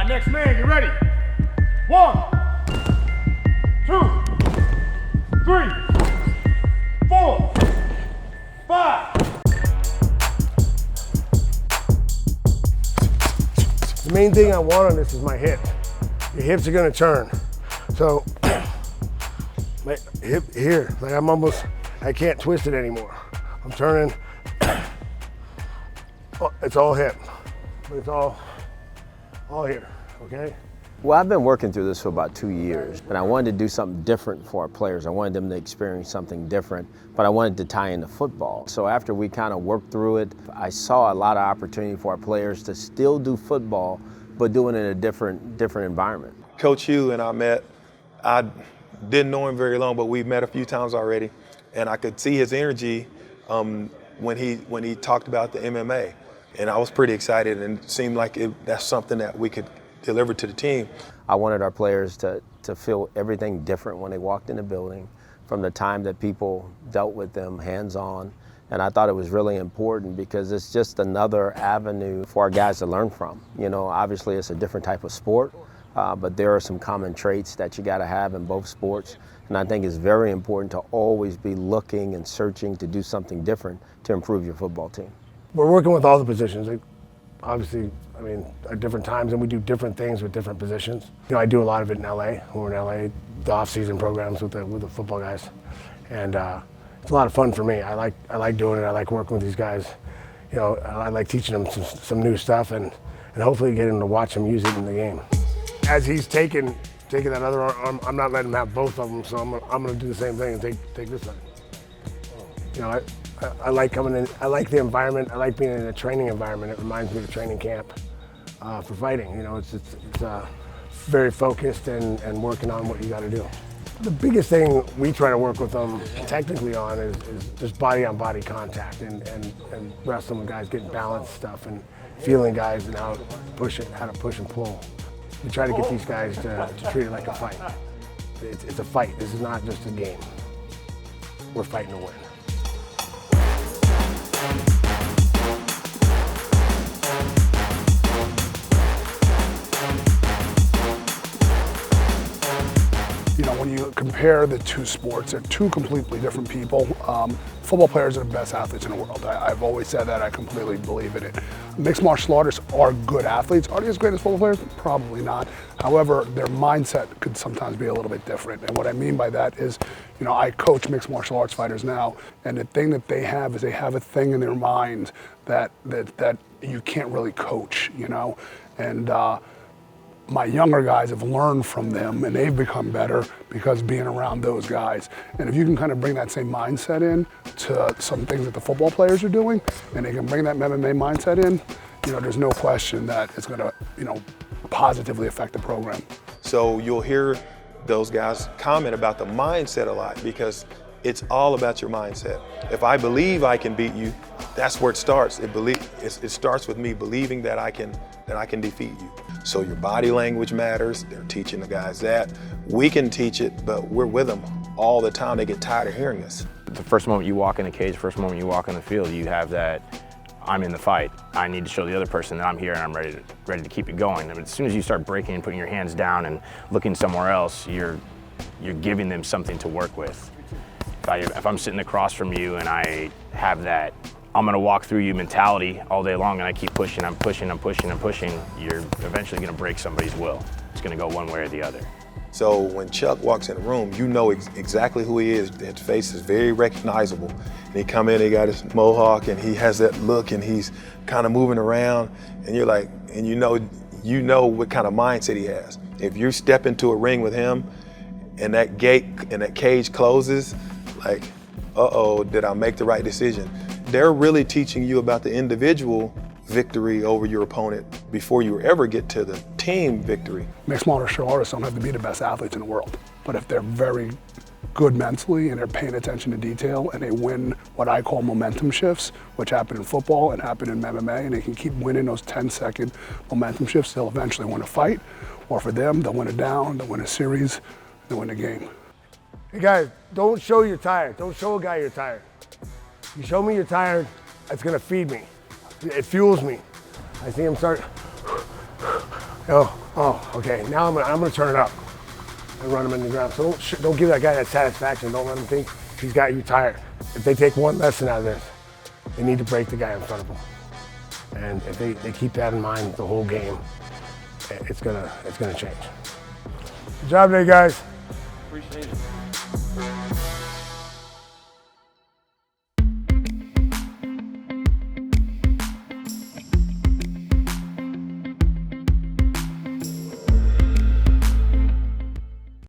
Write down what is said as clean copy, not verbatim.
right, next man, you ready? 1, 2, 3, 4, 5. The main thing I want on this is my hip. Your hips are gonna turn. So, my hip here, like I can't twist it anymore. I'm turning, it's all hip, but it's all here, okay? Well, I've been working through this for about 2 years, and I wanted to do something different for our players. I wanted them to experience something different, but I wanted to tie into football. So after we kind of worked through it, I saw a lot of opportunity for our players to still do football, but do it in a different environment. Coach Hugh and I met. I didn't know him very long, but we've met a few times already, and I could see his energy when he talked about the MMA, and I was pretty excited, and it seemed like that's something that we could deliver to the team. I wanted our players to feel everything different when they walked in the building, from the time that people dealt with them hands-on. And I thought it was really important because it's just another avenue for our guys to learn from. You know, obviously it's a different type of sport, but there are some common traits that you got to have in both sports. And I think it's very important to always be looking and searching to do something different to improve your football team. We're working with all the positions. Obviously, I mean, at different times, and we do different things with different positions. You know, I do a lot of it in LA. When we're in LA, the off-season programs with the football guys, and it's a lot of fun for me. I like doing it. I like working with these guys. You know, I like teaching them some new stuff, and hopefully getting them to watch them use it in the game. As he's taking that other arm, I'm not letting him have both of them, so I'm gonna do the same thing and take this side. You know, I like coming in. I like the environment. I like being in a training environment. It reminds me of training camp for fighting. You know, it's very focused and working on what you got to do. The biggest thing we try to work with them technically on is just body-on-body contact and wrestling with guys, getting balance stuff and feeling guys and how to push and pull. We try to get these guys to treat it like a fight. It's a fight. This is not just a game. We're fighting to win. You know, when you compare the two sports, they're two completely different people. Football players are the best athletes in the world. I've always said that. I completely believe in it. Mixed martial artists are good athletes. Are they as great as football players? Probably not. However, their mindset could sometimes be a little bit different. And what I mean by that is, you know, I coach mixed martial arts fighters now, and the thing that they have is they have a thing in their mind that you can't really coach, you know? And my younger guys have learned from them, and they've become better because being around those guys. And if you can kind of bring that same mindset in to some things that the football players are doing, and they can bring that MMA mindset in, you know, there's no question that it's going to, you know, positively affect the program. So you'll hear those guys comment about the mindset a lot because it's all about your mindset. If I believe I can beat you, that's where it starts. It starts with me believing that I can defeat you. So your body language matters. They're teaching the guys that. We can teach it, but we're with them all the time. They get tired of hearing us. The first moment you walk in the cage, first moment you walk on the field, you have that, I'm in the fight. I need to show the other person that I'm here and I'm ready to keep it going. I mean, as soon as you start breaking and putting your hands down and looking somewhere else, you're giving them something to work with. If I'm sitting across from you and I have that I'm gonna walk through you mentality all day long and I keep pushing, I'm pushing, you're eventually gonna break somebody's will. It's gonna go one way or the other. So when Chuck walks in the room, you know exactly who he is. His face is very recognizable. And he come in, he got his mohawk and he has that look and he's kind of moving around and you're like, and you know what kind of mindset he has. If you step into a ring with him and that gate and that cage closes, like, uh-oh, did I make the right decision? They're really teaching you about the individual victory over your opponent before you ever get to the team victory. Mixed martial artists don't have to be the best athletes in the world, but if they're very good mentally and they're paying attention to detail and they win what I call momentum shifts, which happen in football and happen in MMA, and they can keep winning those 10-second momentum shifts, they'll eventually win a fight, or for them, they'll win a down, they'll win a series, they'll win a game. Hey guys, don't show you're tired. Don't show a guy you're tired. You show me you're tired, it's gonna feed me. It fuels me. I see him start, Okay. Now I'm gonna turn it up and run him in the ground. So don't give that guy that satisfaction. Don't let him think he's got you tired. If they take one lesson out of this, they need to break the guy in front of them. And if they keep that in mind the whole game, it's gonna change. Good job today, guys. Appreciate it.